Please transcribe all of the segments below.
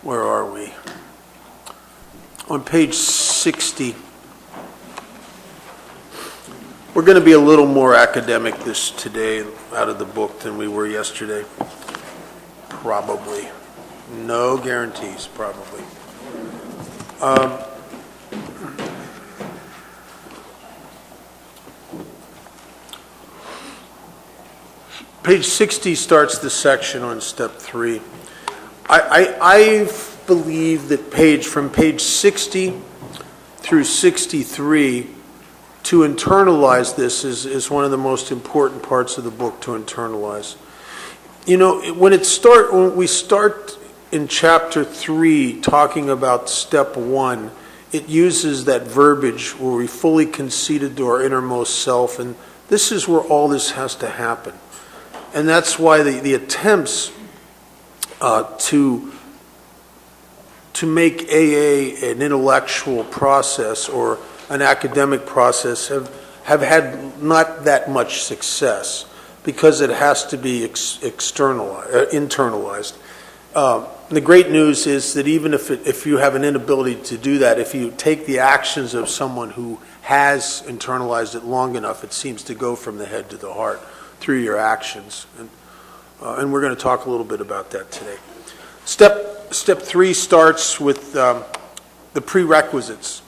Where are we? On page 60. We're going to be a little more academic today out of the book than we were yesterday. Probably. No guarantees, probably. Page 60 starts the section on step 3. I believe that from page 60 through 63, to internalize this is one of the most important parts of the book to internalize. You know, when we start in chapter 3 talking about step 1, it uses that verbiage where we fully conceded to our innermost self, and this is where all this has to happen. And that's why the attempts to make AA an intellectual process or an academic process have had not that much success because it has to be internalized. The great news is that even if you have an inability to do that, if you take the actions of someone who has internalized it long enough, it seems to go from the head to the heart through your actions. And we're going to talk a little bit about that today. Step 3 starts with the prerequisites,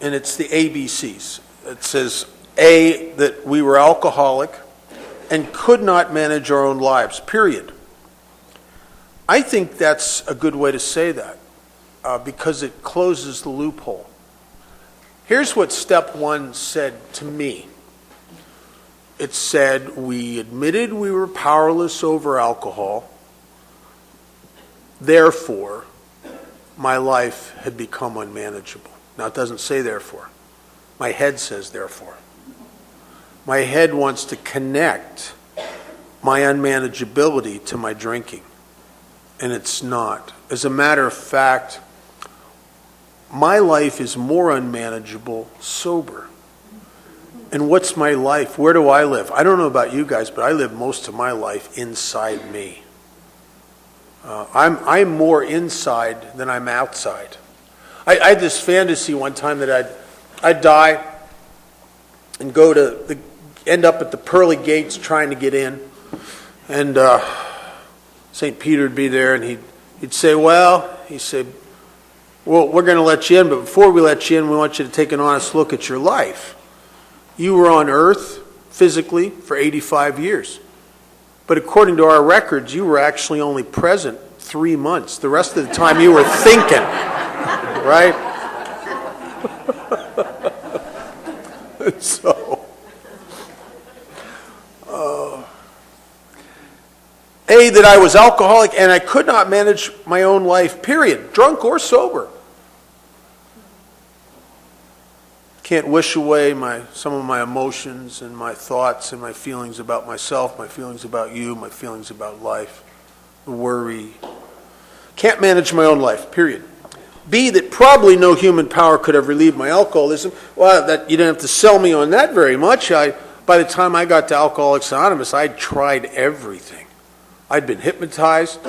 and it's the ABCs. It says, A, that we were alcoholic and could not manage our own lives, period. I think that's a good way to say that because it closes the loophole. Here's what step 1 said to me. It said, we admitted we were powerless over alcohol. Therefore, my life had become unmanageable. Now, it doesn't say therefore. My head says therefore. My head wants to connect my unmanageability to my drinking, and it's not. As a matter of fact, my life is more unmanageable sober. And what's my life? Where do I live? I don't know about you guys, but I live most of my life inside me. I'm more inside than I'm outside. I had this fantasy one time that I'd die and end up at the pearly gates trying to get in, and St. Peter would be there, and he'd say, well, we're going to let you in, but before we let you in, we want you to take an honest look at your life. You were on earth physically for 85 years. But according to our records, you were actually only present 3 months. The rest of the time you were thinking, right? So, A, that I was alcoholic and I could not manage my own life, period, drunk or sober. Can't wish away some of my emotions and my thoughts and my feelings about myself, my feelings about you, my feelings about life, the worry. Can't manage my own life, period. B, that probably no human power could have relieved my alcoholism. Well, that you didn't have to sell me on that very much. By the time I got to Alcoholics Anonymous, I'd tried everything. I'd been hypnotized,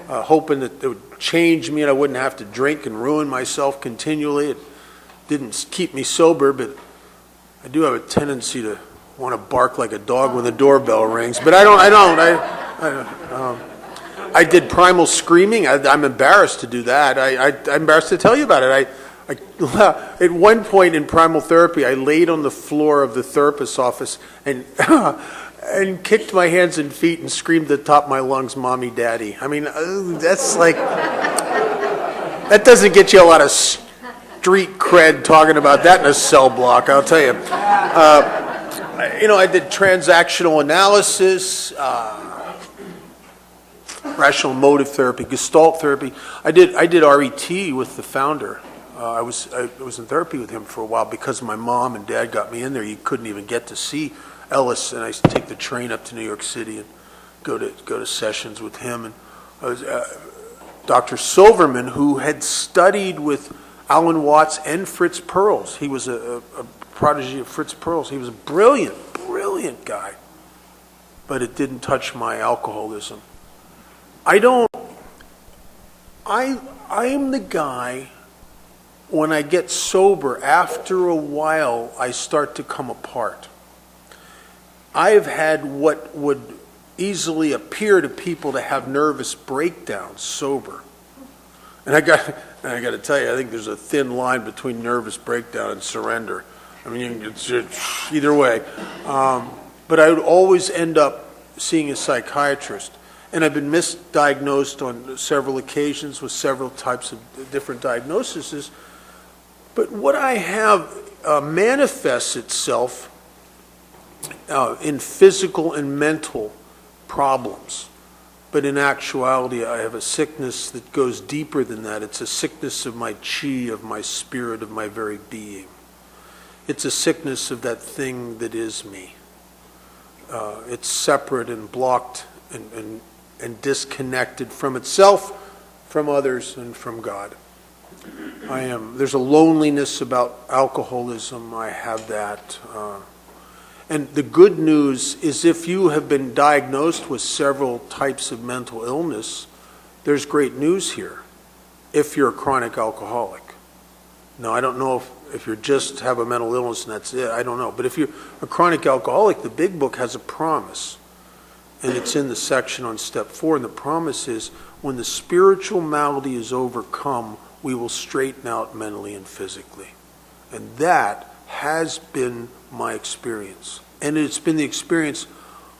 hoping that it would change me and I wouldn't have to drink and ruin myself continually. It didn't keep me sober, but I do have a tendency to want to bark like a dog when the doorbell rings. But I don't. I did primal screaming. I'm embarrassed to do that. I'm embarrassed to tell you about it. At one point in primal therapy, I laid on the floor of the therapist's office and and kicked my hands and feet and screamed at the top of my lungs, "Mommy, Daddy." I mean, that's like, that doesn't get you a lot of street cred talking about that in a cell block, I'll tell you. I did transactional analysis, rational motive therapy, Gestalt therapy. I did RET with the founder. I was in therapy with him for a while because my mom and dad got me in there. You couldn't even get to see Ellis, and I used to take the train up to New York City and go to sessions with him. And I was Dr. Silverman, who had studied with Alan Watts and Fritz Perls. He was a prodigy of Fritz Perls. He was a brilliant guy, but it didn't touch my alcoholism. I am the guy, when I get sober, after a while, I start to come apart. I have had what would easily appear to people to have nervous breakdowns sober. And I got to tell you, I think there's a thin line between nervous breakdown and surrender. I mean, it's either way. But I would always end up seeing a psychiatrist. And I've been misdiagnosed on several occasions with several types of different diagnoses. But what I have manifests itself in physical and mental problems. But in actuality, I have a sickness that goes deeper than that. It's a sickness of my chi, of my spirit, of my very being. It's a sickness of that thing that is me. It's separate and blocked and disconnected from itself, from others, and from God. There's a loneliness about alcoholism. I have that. And the good news is, if you have been diagnosed with several types of mental illness, there's great news here if you're a chronic alcoholic. Now, I don't know if you just have a mental illness and that's it. I don't know. But if you're a chronic alcoholic, the big book has a promise. And it's in the section on step 4. And the promise is, when the spiritual malady is overcome, we will straighten out mentally and physically. And that has been my experience. And it's been the experience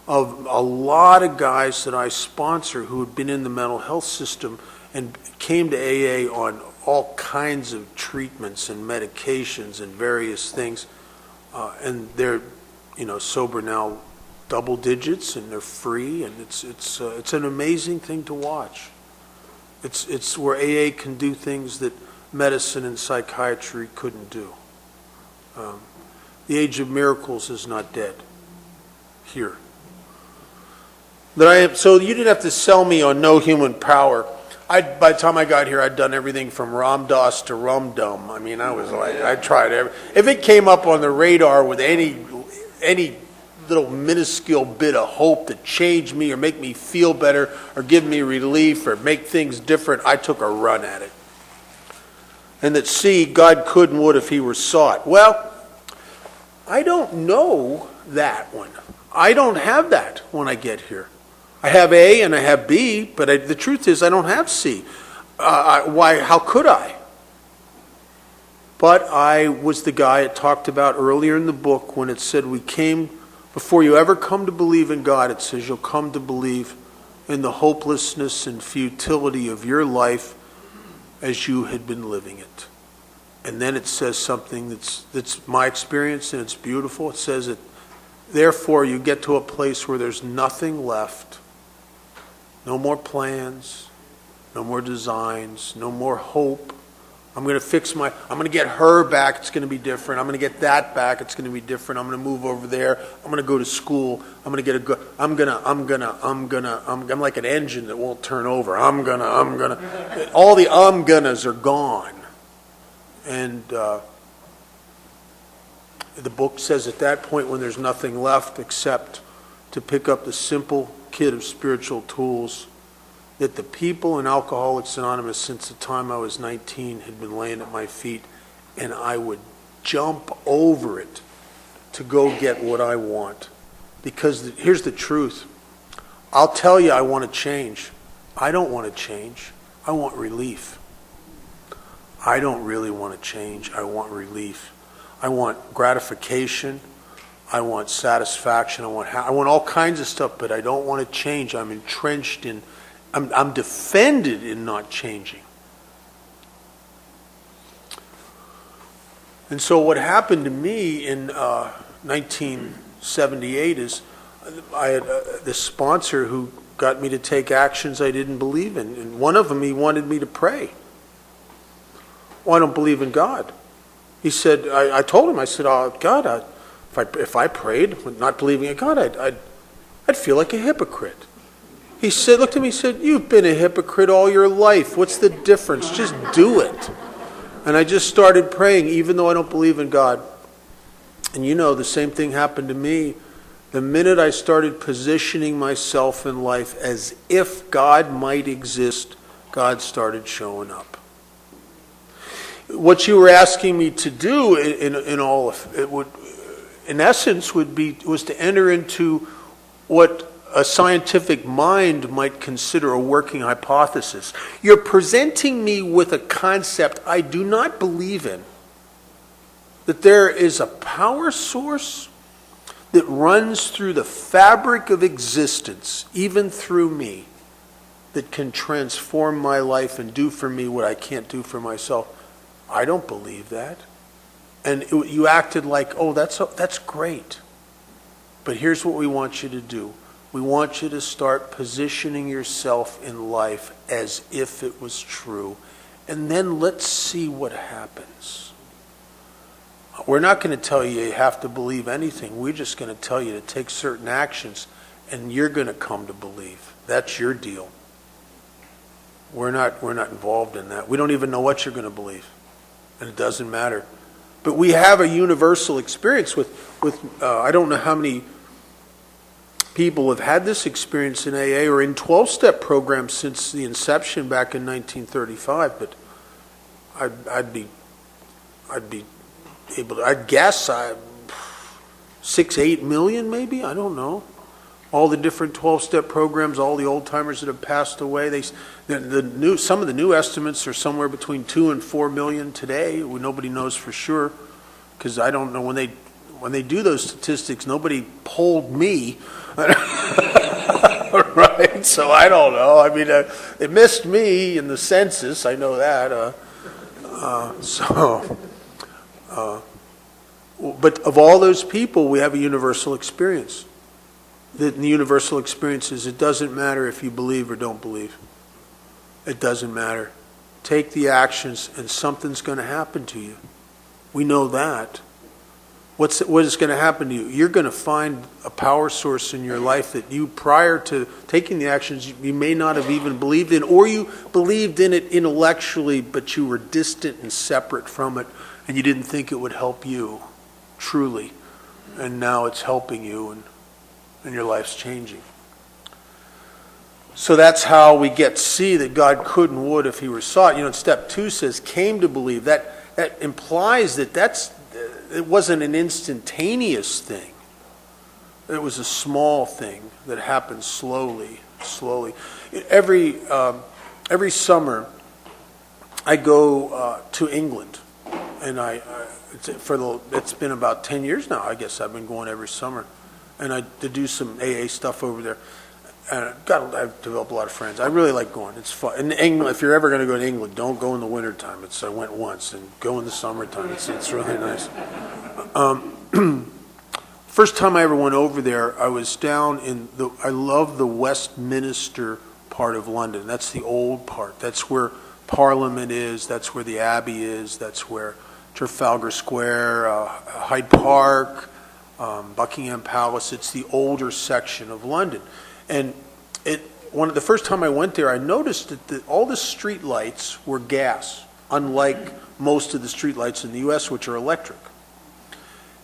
of a lot of guys that I sponsor who have been in the mental health system and came to AA on all kinds of treatments and medications and various things. And they're, sober now double digits, and they're free, and it's an amazing thing to watch. It's where AA can do things that medicine and psychiatry couldn't do. The age of miracles is not dead here. So you didn't have to sell me on no human power. By the time I got here, I'd done everything from Ram Dass to Rum Dum. I mean, I tried everything. If it came up on the radar with any little minuscule bit of hope to change me or make me feel better or give me relief or make things different, I took a run at it. And that God could and would if he were sought. Well, I don't know that one. I don't have that when I get here. I have A and I have B, but the truth is I don't have C. Why? How could I? But I was the guy it talked about earlier in the book when it said before you ever come to believe in God, it says you'll come to believe in the hopelessness and futility of your life as you had been living it. And then it says something that's my experience, and it's beautiful. It says that, therefore, you get to a place where there's nothing left. No more plans, no more designs, no more hope. I'm going to get her back, it's going to be different. I'm going to get that back, it's going to be different. I'm going to move over there. I'm going to go to school. I'm going to get I'm like an engine that won't turn over. I'm going to. All the I'm gonnas are gone. And the book says at that point, when there's nothing left except to pick up the simple kit of spiritual tools that the people in Alcoholics Anonymous since the time I was 19 had been laying at my feet, and I would jump over it to go get what I want. Because here's the truth. I'll tell you I want to change. I don't want to change. I want relief. I don't really want to change. I want relief. I want gratification. I want satisfaction. I want all kinds of stuff, but I don't want to change. I'm entrenched in, I'm defended in not changing. And so what happened to me in 1978 is I had this sponsor who got me to take actions I didn't believe in. And one of them, he wanted me to pray. Well, I don't believe in God. He said, I told him, I said, oh, God, if I prayed, not believing in God, I'd feel like a hypocrite. He said, looked at me and said, you've been a hypocrite all your life. What's the difference? Just do it. And I just started praying, even though I don't believe in God. And the same thing happened to me. The minute I started positioning myself in life as if God might exist, God started showing up. What you were asking me to do in all of it would, in essence, was to enter into what a scientific mind might consider a working hypothesis. You're presenting me with a concept I do not believe in, that there is a power source that runs through the fabric of existence, even through me, that can transform my life and do for me what I can't do for myself. I don't believe that. And you acted like, oh, that's great. But here's what we want you to do. We want you to start positioning yourself in life as if it was true. And then let's see what happens. We're not going to tell you have to believe anything. We're just going to tell you to take certain actions, and you're going to come to believe. That's your deal. We're not involved in that. We don't even know what you're going to believe, and it doesn't matter. But we have a universal experience with I don't know how many people have had this experience in AA or in 12-step programs since the inception back in 1935. But I'd guess 6-8 million maybe. I don't know. All the different 12-step programs, all the old timers that have passed away. Some of the new estimates are somewhere between 2 and 4 million today. Nobody knows for sure, because I don't know when they do those statistics. Nobody polled me, right? So I don't know. I mean, they missed me in the census. I know that. But of all those people, we have a universal experience. The universal experience is it doesn't matter if you believe or don't believe. It doesn't matter. Take the actions and something's going to happen to you. We know that. What is going to happen to you? You're going to find a power source in your life that you, prior to taking the actions, you may not have even believed in, or you believed in it intellectually, but you were distant and separate from it, and you didn't think it would help you, truly. And now it's helping you, and your life's changing. So that's how we get to see that God could and would if he were sought. You know, step 2 says, came to believe. That implies that it wasn't an instantaneous thing. It was a small thing that happened slowly. Every summer, I go to England, and it's been about 10 years now. I guess I've been going every summer. And I do some AA stuff over there. And I've developed a lot of friends. I really like going. It's fun. In England, if you're ever going to go to England, don't go in the wintertime. I went once, and go in the summertime. It's really nice. First time I ever went over there, I was down I love the Westminster part of London. That's the old part. That's where Parliament is. That's where the Abbey is. That's where Trafalgar Square, Hyde Park, Buckingham Palace. It's the older section of London, and the first time I went there, I noticed that all the street lights were gas, unlike most of the street lights in the U.S., which are electric.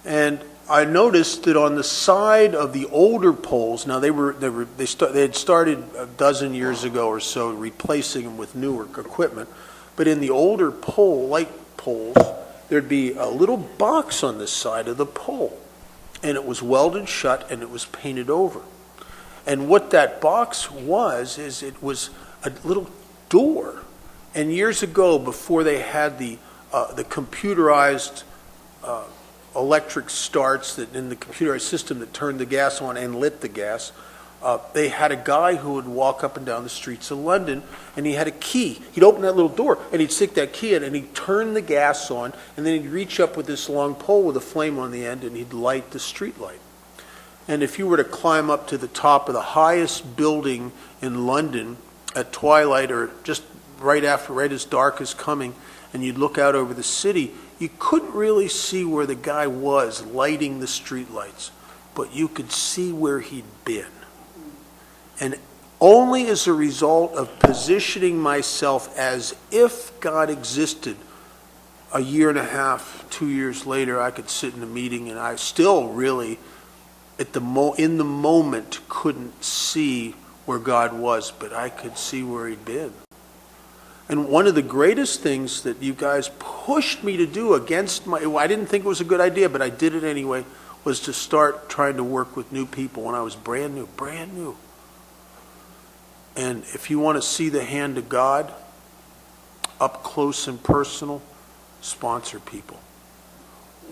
And I noticed that on the side of the older poles, now they had started a dozen years ago or so replacing them with newer equipment, but in the older light poles, there'd be a little box on the side of the pole. And it was welded shut and it was painted over. And what that box was is it was a little door. And years ago, before they had the computerized electric starts that in the computerized system that turned the gas on and lit the gas, they had a guy who would walk up and down the streets of London, and he had a key. He'd open that little door, and he'd stick that key in, and he'd turn the gas on, and then he'd reach up with this long pole with a flame on the end, and he'd light the street light. And if you were to climb up to the top of the highest building in London at twilight, or just right as dark is coming, and you'd look out over the city, you couldn't really see where the guy was lighting the street lights, but you could see where he'd been. And only as a result of positioning myself as if God existed, a year and a half, 2 years later, I could sit in a meeting and I still really, in the moment, couldn't see where God was, but I could see where he'd been. And one of the greatest things that you guys pushed me to do against I didn't think it was a good idea, but I did it anyway, was to start trying to work with new people when I was brand new. And if you want to see the hand of God up close and personal, sponsor people.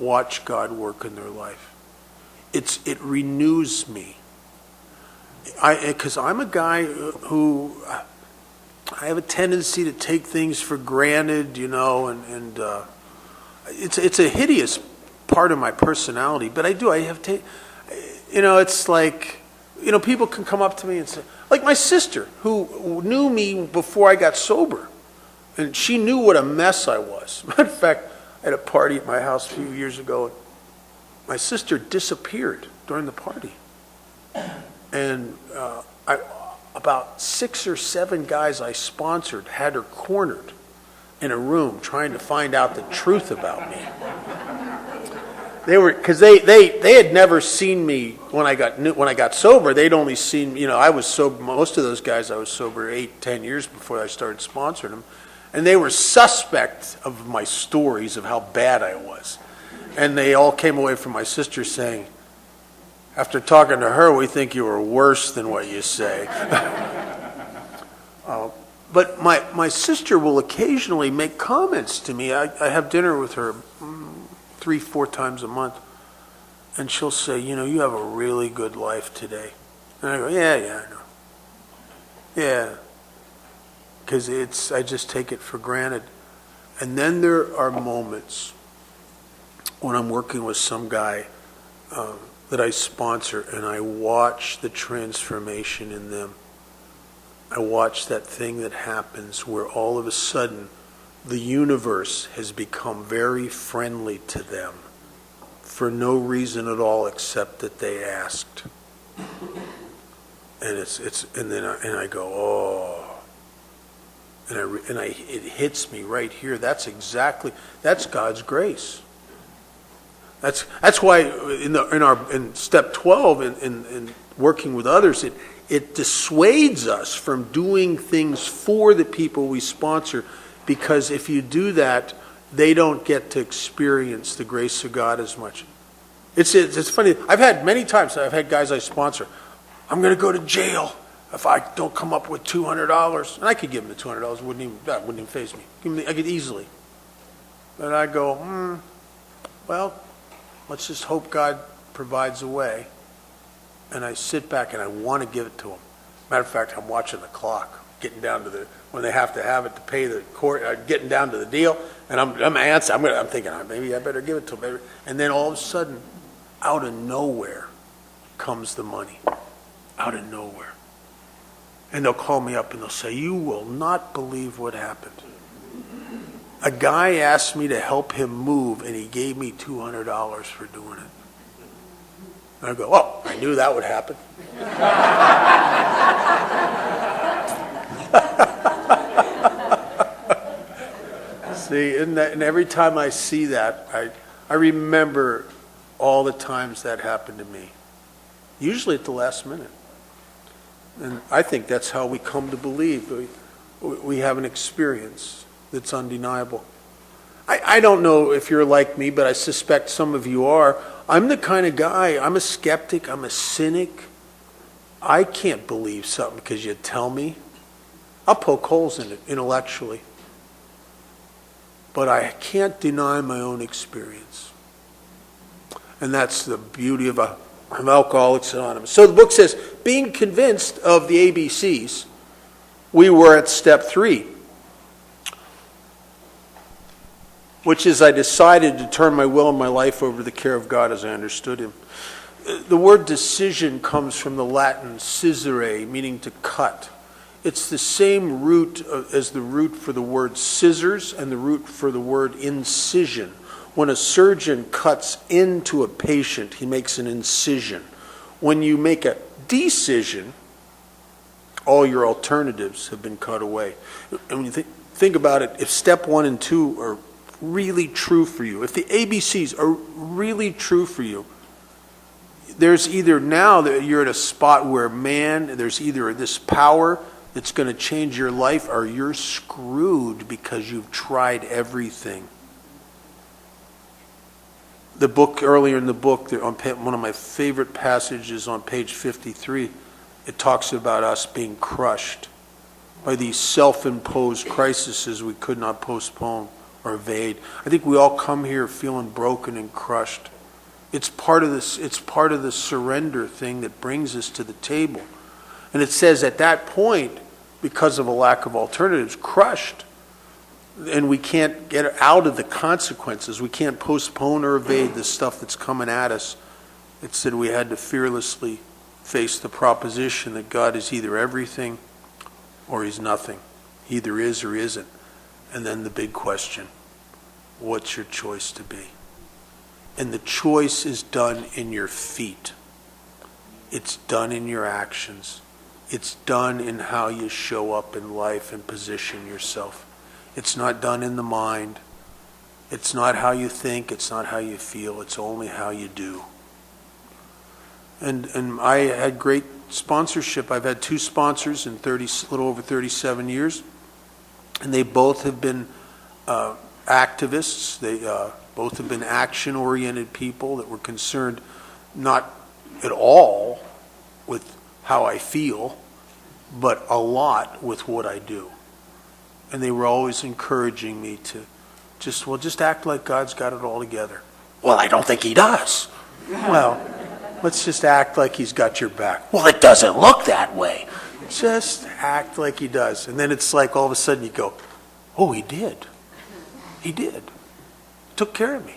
Watch God work in their life. It renews me. Because I'm a guy who, I have a tendency to take things for granted, and it's a hideous part of my personality, but it's like, people can come up to me and say, like my sister, who knew me before I got sober, and she knew what a mess I was. Matter of fact, I had a party at my house a few years ago, and my sister disappeared during the party. And about 6 or 7 guys I sponsored had her cornered in a room trying to find out the truth about me. Because they had never seen me when I got sober. They'd only seen, I was sober. Most of those guys I was sober 8-10 years before I started sponsoring them, and they were suspect of my stories of how bad I was. And they all came away from my sister saying, after talking to her, we think you were worse than what you say. But my sister will occasionally make comments to me. I have dinner with her 3-4 times a month, and she'll say, you have a really good life today. And I go, yeah, I know. Yeah, because I just take it for granted. And then there are moments when I'm working with some guy that I sponsor, and I watch the transformation in them. I watch that thing that happens where all of a sudden the universe has become very friendly to them for no reason at all except that they asked. And I go, oh, and it hits me right here. That's God's grace. That's why in step 12 in working with others, it dissuades us from doing things for the people we sponsor, because if you do that, they don't get to experience the grace of God as much. It's funny. I've had many times. I've had guys I sponsor. I'm going to go to jail if I don't come up with $200, and I could give them the $200. That wouldn't even faze me. I could easily. But I go, well, let's just hope God provides a way. And I sit back and I want to give it to them. Matter of fact, I'm watching the clock, getting down to when they have to have it to pay the court, getting down to the deal. And I'm thinking, maybe I better give it to them. And then all of a sudden, out of nowhere comes the money. Out of nowhere. And they'll call me up and they'll say, you will not believe what happened. A guy asked me to help him move, and he gave me $200 for doing it. And I go, oh, I knew that would happen. See, and every time I see that, I remember all the times that happened to me, usually at the last minute. And I think that's how we come to believe. We have an experience that's undeniable. I don't know if you're like me, but I suspect some of you are. I'm the kind of guy, I'm a skeptic, I'm a cynic. I can't believe something because you tell me. I'll poke holes in it intellectually. But I can't deny my own experience. And that's the beauty of Alcoholics Anonymous. So the book says, being convinced of the ABCs, we were at step 3. Which is, I decided to turn my will and my life over to the care of God as I understood Him. The word decision comes from the Latin scisere, meaning to cut. It's the same root as the root for the word scissors and the root for the word incision. When a surgeon cuts into a patient, he makes an incision. When you make a decision, all your alternatives have been cut away. And when you think about it, if step 1 and 2 are really true for you, if the ABCs are really true for you, there's either now that you're at a spot where there's either this power that's going to change your life, or you're screwed because you've tried everything. The book, earlier in the book, on one of my favorite passages on page 53, it talks about us being crushed by these self-imposed crises we could not postpone or evade. I think we all come here feeling broken and crushed. It's part of this. It's part of the surrender thing that brings us to the table. And it says at that point, because of a lack of alternatives, crushed, and we can't get out of the consequences. We can't postpone or evade the stuff that's coming at us. It said we had to fearlessly face the proposition that God is either everything or he's nothing. He either is or isn't. And then the big question, what's your choice to be? And the choice is done in your feet. It's done in your actions. It's done in how you show up in life and position yourself. It's not done in the mind. It's not how you think. It's not how you feel. It's only how you do. And I had great sponsorship. I've had 2 sponsors in little over 37 years. And they both have been activists. They both have been action-oriented people that were concerned not at all with how I feel, but a lot with what I do. And they were always encouraging me to just act like God's got it all together. Well, I don't think he does. Well, let's just act like he's got your back. Well, it doesn't look that way. Just act like he does. And then it's like all of a sudden you go, oh, he did. He did. Took care of me.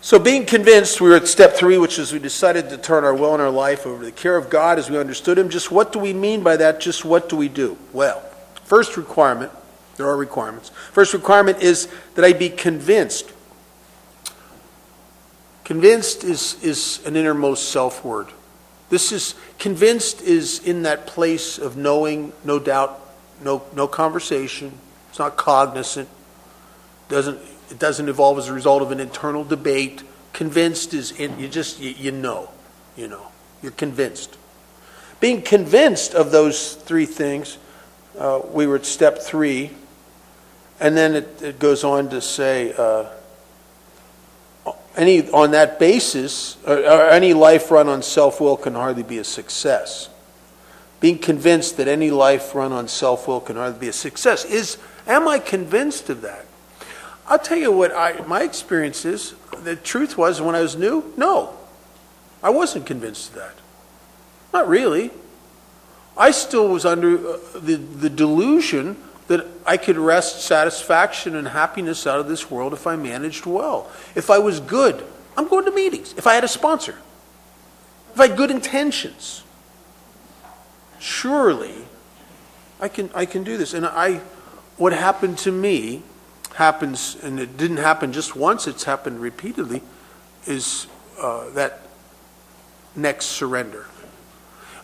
So being convinced, we were at step 3, which is we decided to turn our will and our life over to the care of God as we understood him. Just what do we mean by that? Just what do we do? Well, first requirement, there are requirements. First requirement is that I be convinced. Convinced is an innermost self word. Convinced is in that place of knowing, no doubt, no conversation. It's not cognizant. It doesn't evolve as a result of an internal debate. Convinced is you know. You're convinced. Being convinced of those 3 things, we were at step 3, and then it goes on to say, on that basis, any life run on self-will can hardly be a success. Being convinced that any life run on self-will can hardly be a success. Am I convinced of that? I'll tell you what my experience is. The truth was, when I was new, no. I wasn't convinced of that. Not really. I still was under the delusion that I could wrest satisfaction and happiness out of this world if I managed well. If I was good, I'm going to meetings. If I had a sponsor. If I had good intentions. Surely, I can do this. And what happened to me happens, and it didn't happen just once, it's happened repeatedly, is that next surrender.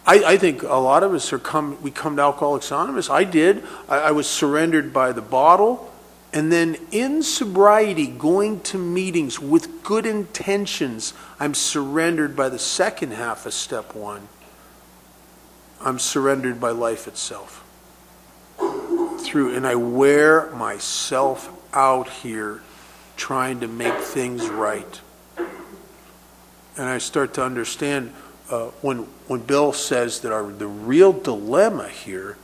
I think a lot of us we come to Alcoholics Anonymous. I did. I was surrendered by the bottle, and then in sobriety, going to meetings with good intentions, I'm surrendered by the second half of step 1. I'm surrendered by life itself. And I wear myself out here trying to make things right. And I start to understand when Bill says that the real dilemma here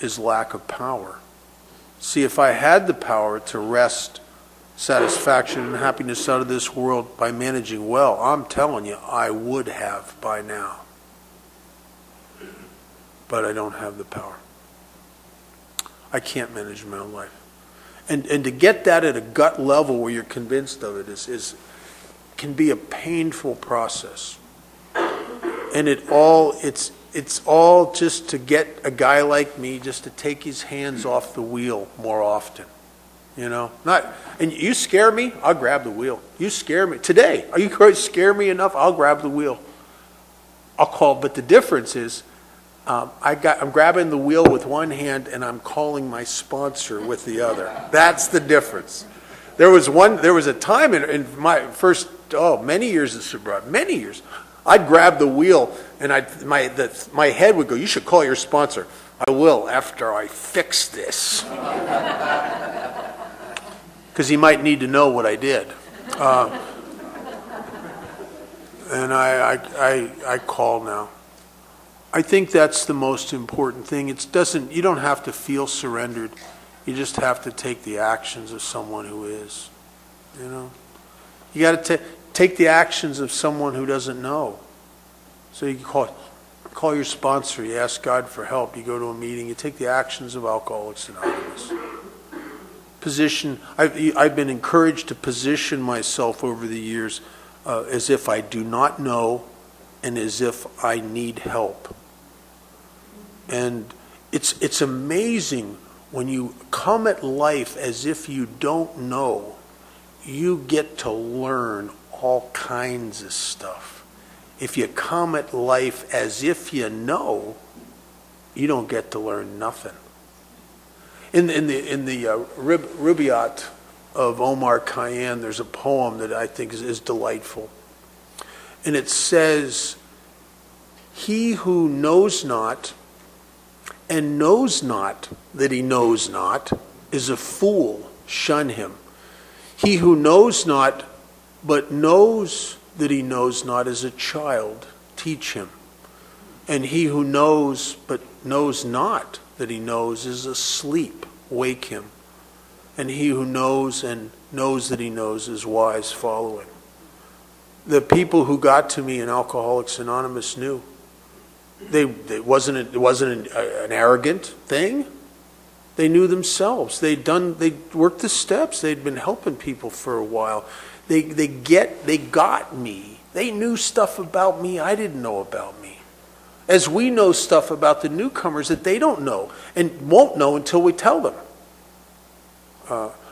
is lack of power. See, if I had the power to wrest satisfaction and happiness out of this world by managing well, I'm telling you, I would have by now. But I don't have the power. I can't manage my own life. And to get that at a gut level where you're convinced of it can be a painful process. And it's all just to get a guy like me just to take his hands off the wheel more often. And you scare me, I'll grab the wheel. You scare me today. Are you going to scare me enough? I'll grab the wheel. I'll call. But the difference is, I'm grabbing the wheel with one hand and I'm calling my sponsor with the other. That's the difference. There was a time in my first many years of sobriety, many years, I'd grab the wheel and my head would go, you should call your sponsor. I will after I fix this. Because he might need to know what I did. And I call now. I think that's the most important thing. You don't have to feel surrendered. You just have to take the actions of someone who is. You know, you got to take the actions of someone who doesn't know. So you call your sponsor. You ask God for help. You go to a meeting. You take the actions of Alcoholics Anonymous. I've been encouraged to position myself over the years as if I do not know and as if I need help. And it's amazing when you come at life as if you don't know, you get to learn all kinds of stuff. If you come at life as if you know, you don't get to learn nothing. In the Rubaiyat of Omar Khayyam, there's a poem that I think is delightful. And it says, he who knows not and knows not that he knows not is a fool, shun him. He who knows not but knows that he knows not is a child, teach him. And he who knows but knows not that he knows is asleep, wake him. And he who knows and knows that he knows is wise, follow him. The people who got to me in Alcoholics Anonymous knew. It wasn't an arrogant thing. They knew themselves. They worked the steps. They'd been helping people for a while. They got me. They knew stuff about me I didn't know about me. As we know stuff about the newcomers that they don't know and won't know until we tell them.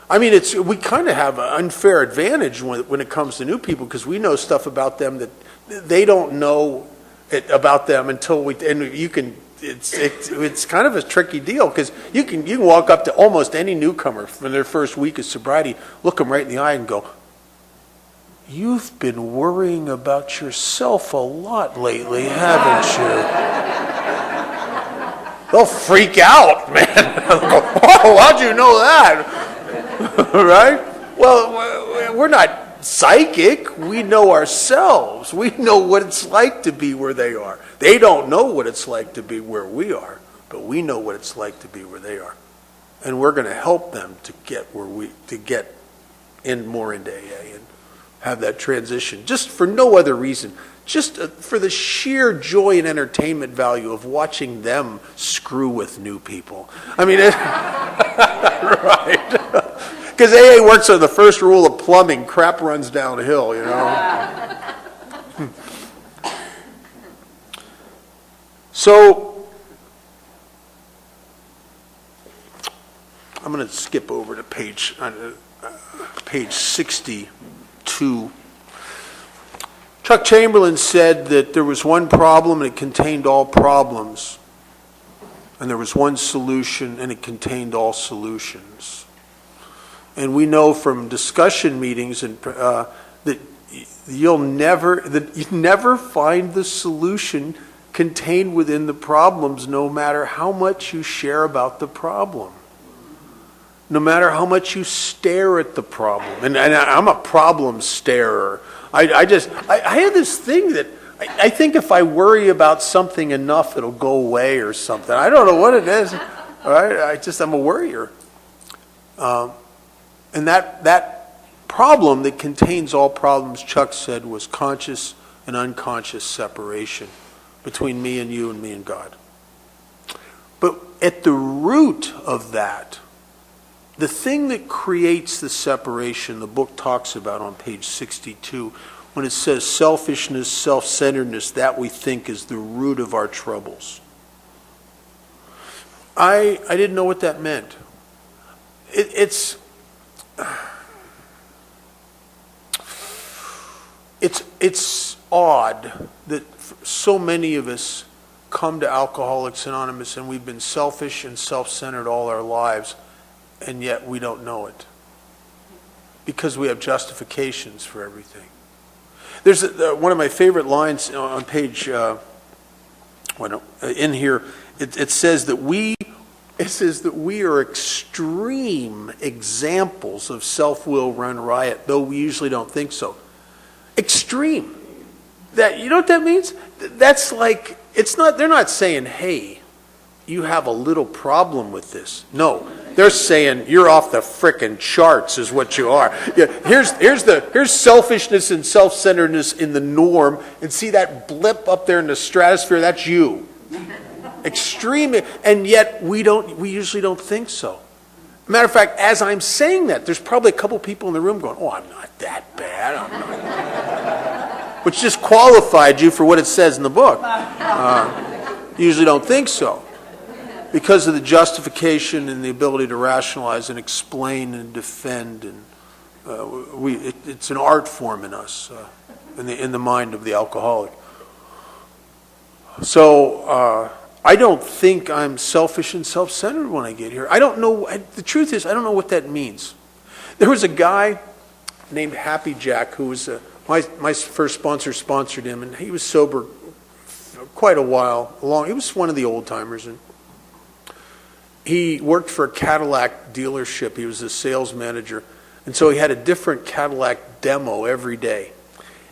We kind of have an unfair advantage when it comes to new people because we know stuff about them that they don't know about them until we. And you can. It's kind of a tricky deal because you can walk up to almost any newcomer from their first week of sobriety, look them right in the eye, and go, "You've been worrying about yourself a lot lately, haven't you?" They'll freak out, man. Oh, how'd you know that? Right? Well, we're not psychic. We know ourselves. We know what it's like to be where they are. They don't know what it's like to be where we are, but we know what it's like to be where they are. And we're going to help them to get more into AA and have that transition, just for no other reason. Just for the sheer joy and entertainment value of watching them screw with new people. I mean, right. Because AA works on the first rule of plumbing, crap runs downhill, you know. So, I'm going to skip over to page 62. Chuck Chamberlain said that there was one problem and it contained all problems. And there was one solution and it contained all solutions. And we know from discussion meetings that you never find the solution contained within the problems, no matter how much you share about the problem. No matter how much you stare at the problem. And I'm a problem starer. I have this thing that I think if I worry about something enough, it'll go away or something. I don't know what it is. All right? I'm a worrier. And that problem that contains all problems, Chuck said, was conscious and unconscious separation between me and you and me and God. But at the root of that, the thing that creates the separation, the book talks about on page 62, when it says selfishness, self-centeredness, that we think is the root of our troubles. I didn't know what that meant. It's odd that so many of us come to Alcoholics Anonymous and we've been selfish and self-centered all our lives, and yet we don't know it because we have justifications for everything. There's one of my favorite lines on page, in here. It says that we are extreme examples of self-will run riot, though we usually don't think so. Extreme. That, you know what that means? That's like, they're not saying, hey, you have a little problem with this. No, they're saying you're off the frickin' charts is what you are. Yeah, here's selfishness and self-centeredness in the norm, and see that blip up there in the stratosphere, that's you. Extreme, and yet we usually don't think so. Matter of fact, as I'm saying that, there's probably a couple people in the room going, oh, I'm not that bad, I'm not. Which just qualified you for what it says in the book. Usually don't think so. Because of the justification and the ability to rationalize and explain and defend, and it's an art form in us, in the mind of the alcoholic. So I don't think I'm selfish and self-centered when I get here. I don't know. The truth is, I don't know what that means. There was a guy named Happy Jack who was my first sponsor sponsored him, and he was sober quite a while. He was one of the old timers, and he worked for a Cadillac dealership. He was a sales manager. And so he had a different Cadillac demo every day.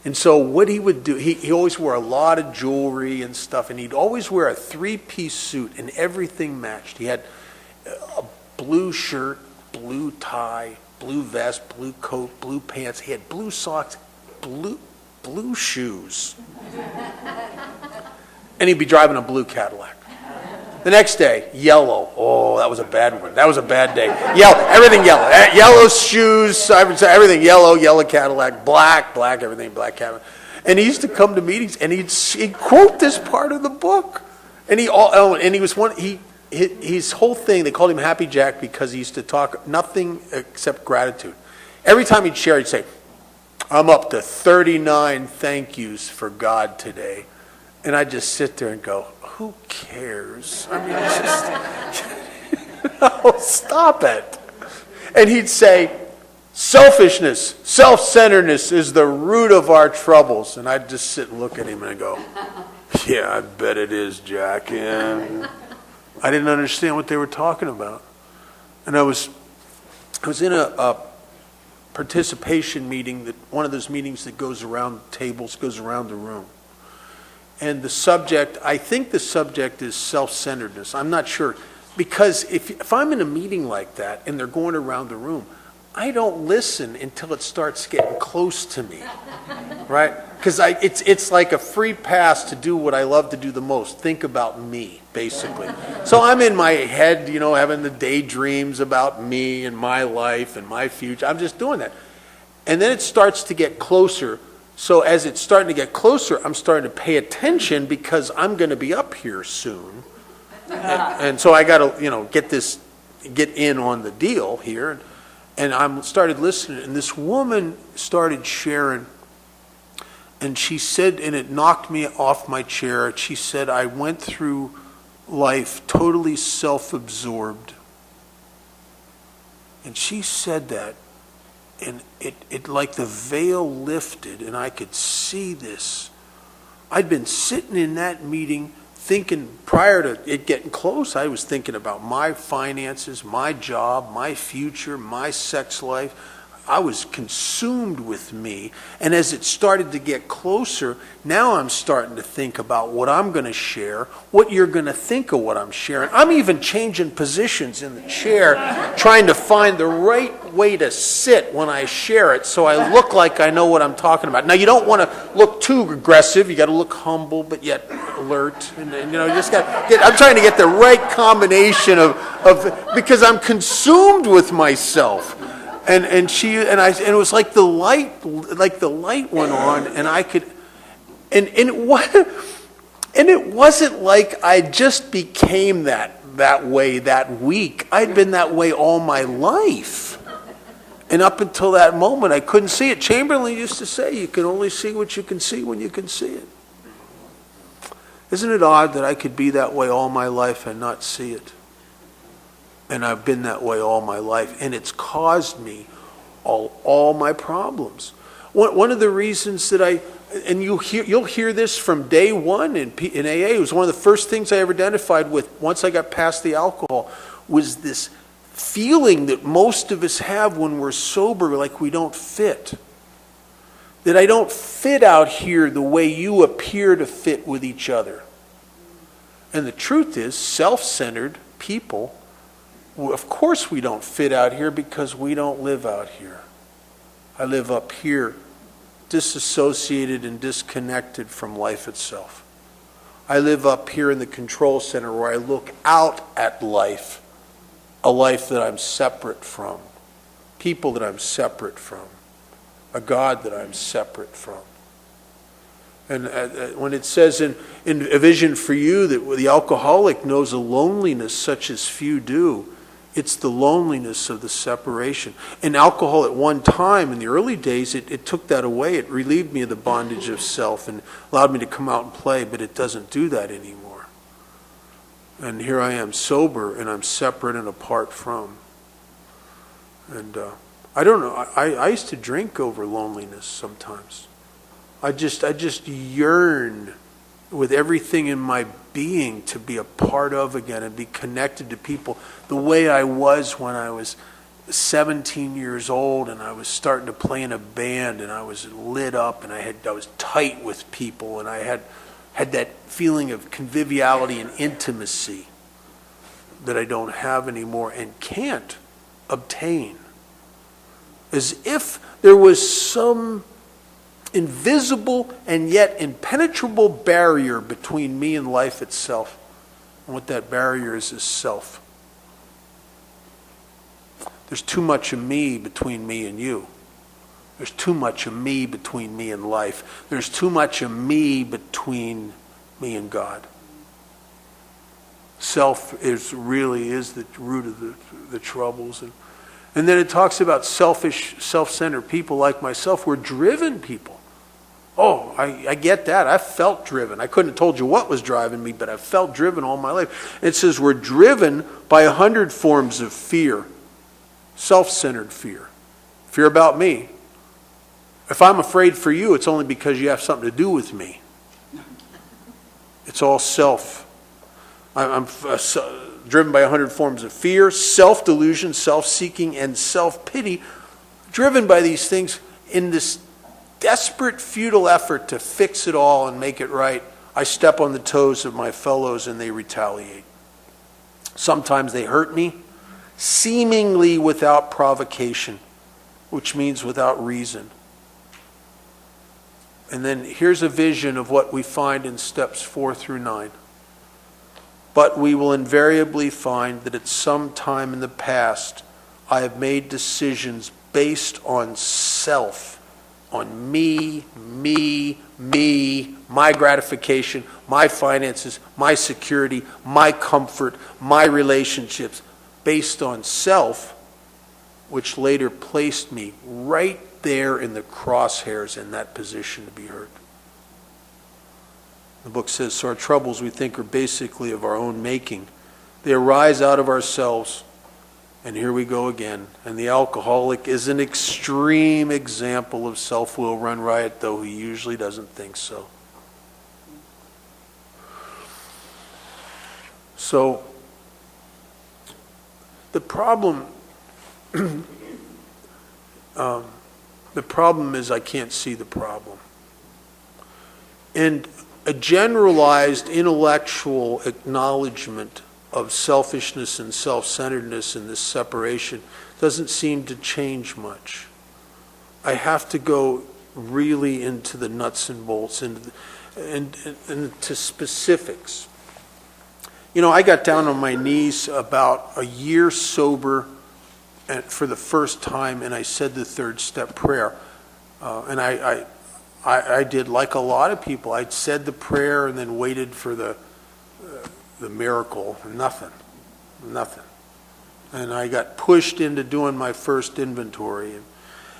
And so what he would do, he always wore a lot of jewelry and stuff, and he'd always wear a 3-piece suit, and everything matched. He had a blue shirt, blue tie, blue vest, blue coat, blue pants. He had blue socks, blue shoes. And he'd be driving a blue Cadillac. The next day, yellow. Oh, that was a bad one. That was a bad day. Everything yellow. Yellow shoes, everything yellow Cadillac, black, everything black Cadillac. And he used to come to meetings, and he'd quote this part of the book. And his whole thing, they called him Happy Jack because he used to talk nothing except gratitude. Every time he'd share, he'd say, I'm up to 39 thank yous for God today. And I'd just sit there and go, who cares? I mean, it's just, stop it. And he'd say, selfishness, self-centeredness is the root of our troubles. And I'd just sit and look at him and I'd go, yeah, I bet it is, Jack. And I didn't understand what they were talking about. And I was in a participation meeting, one of those meetings that goes around tables, goes around the room. And I think the subject is self-centeredness. I'm not sure. Because if I'm in a meeting like that and they're going around the room, I don't listen until it starts getting close to me, right? Because it's like a free pass to do what I love to do the most, think about me, basically. So I'm in my head, having the daydreams about me and my life and my future. I'm just doing that. And then it starts to get closer. So as it's starting to get closer, I'm starting to pay attention because I'm going to be up here soon. And so I got to, get in on the deal here. And I started listening, and this woman started sharing, and she said, and it knocked me off my chair, she said, I went through life totally self-absorbed. And she said that, and it like the veil lifted, and I could see this. I'd been sitting in that meeting thinking, prior to it getting close, I was thinking about my finances, my job, my future, my sex life. I was consumed with me. And as it started to get closer, now I'm starting to think about what I'm going to share, what you're going to think of what I'm sharing. I'm even changing positions in the chair, trying to find the right way to sit when I share it so I look like I know what I'm talking about. Now, you don't want to look too aggressive. You got to look humble, but yet alert. And you just got to I'm trying to get the right combination of because I'm consumed with myself. And it was like the light went on, and I could, and it wasn't like I just became that way that week. I'd been that way all my life, and up until that moment, I couldn't see it. Chamberlain used to say, "You can only see what you can see when you can see it." Isn't it odd that I could be that way all my life and not see it? And I've been that way all my life, and it's caused me all my problems. One of the reasons that and you'll hear this from day one in AA. It was one of the first things I ever identified with once I got past the alcohol, was this feeling that most of us have when we're sober, like we don't fit. That I don't fit out here the way you appear to fit with each other. And the truth is, self-centered people, of course we don't fit out here because we don't live out here. I live up here, disassociated and disconnected from life itself. I live up here in the control center where I look out at life, a life that I'm separate from, people that I'm separate from, a God that I'm separate from. And when it says in A Vision for You that the alcoholic knows a loneliness such as few do, it's the loneliness of the separation. And alcohol at one time, in the early days, it took that away. It relieved me of the bondage of self and allowed me to come out and play, but it doesn't do that anymore. And here I am sober, and I'm separate and apart from. And I don't know, I used to drink over loneliness sometimes. I just yearn with everything in my being to be a part of again and be connected to people the way I was when I was 17 years old and I was starting to play in a band and I was lit up and I was tight with people and I had that feeling of conviviality and intimacy that I don't have anymore and can't obtain. As if there was some invisible and yet impenetrable barrier between me and life itself. And what that barrier is self. There's too much of me between me and you. There's too much of me between me and life. There's too much of me between me and God. Self really is the root of the troubles. And then it talks about selfish, self-centered people like myself. We're driven people. Oh, I get that. I felt driven. I couldn't have told you what was driving me, but I felt driven all my life. It says we're driven by 100 forms of fear. Self-centered fear. Fear about me. If I'm afraid for you, it's only because you have something to do with me. It's all self. I'm driven by 100 forms of fear, self-delusion, self-seeking, and self-pity. Driven by these things in this desperate, futile effort to fix it all and make it right, I step on the toes of my fellows and they retaliate. Sometimes they hurt me, seemingly without provocation, which means without reason. And then here's a vision of what we find in steps 4 through 9. But we will invariably find that at some time in the past, I have made decisions based on self, on me, my gratification, my finances, my security, my comfort, my relationships, based on self, which later placed me right there in the crosshairs in that position to be hurt. The book says, so our troubles we think are basically of our own making. They arise out of ourselves. And here we go again. And the alcoholic is an extreme example of self-will run riot, though he usually doesn't think so. So, the problem is I can't see the problem. And a generalized intellectual acknowledgement of selfishness and self-centeredness in this separation doesn't seem to change much. I have to go really into the nuts and bolts and to specifics. You know, I got down on my knees about a year sober and for the first time, and I said the third step prayer. And I did like a lot of people. I said the prayer and then waited for the miracle. Nothing. And I got pushed into doing my first inventory.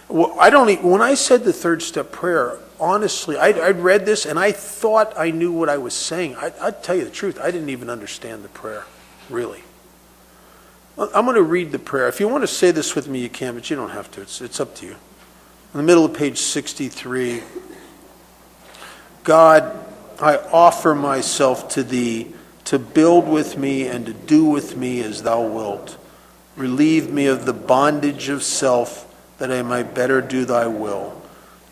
When I said the third step prayer, honestly, I'd read this and I thought I knew what I was saying. I'd tell you the truth, I didn't even understand the prayer, really. I'm going to read the prayer. If you want to say this with me, you can, but you don't have to. It's up to you. In the middle of page 63, God, I offer myself to thee to build with me and to do with me as thou wilt. Relieve me of the bondage of self, that I might better do thy will.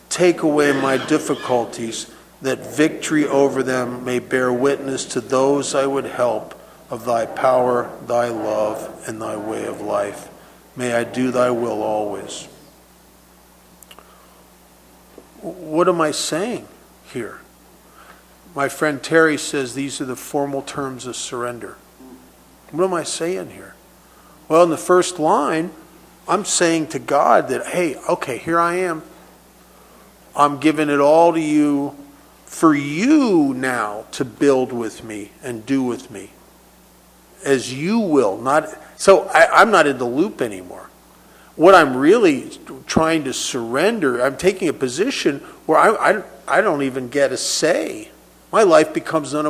Take away my difficulties, that victory over them may bear witness to those I would help of thy power, thy love, and thy way of life. May I do thy will always. What am I saying here? My friend Terry says these are the formal terms of surrender. What am I saying here? Well, in the first line, I'm saying to God that, hey, okay, here I am. I'm giving it all to you for you now to build with me and do with me as you will. I'm not in the loop anymore. What I'm really trying to surrender, I'm taking a position where I don't even get a say. My life becomes none of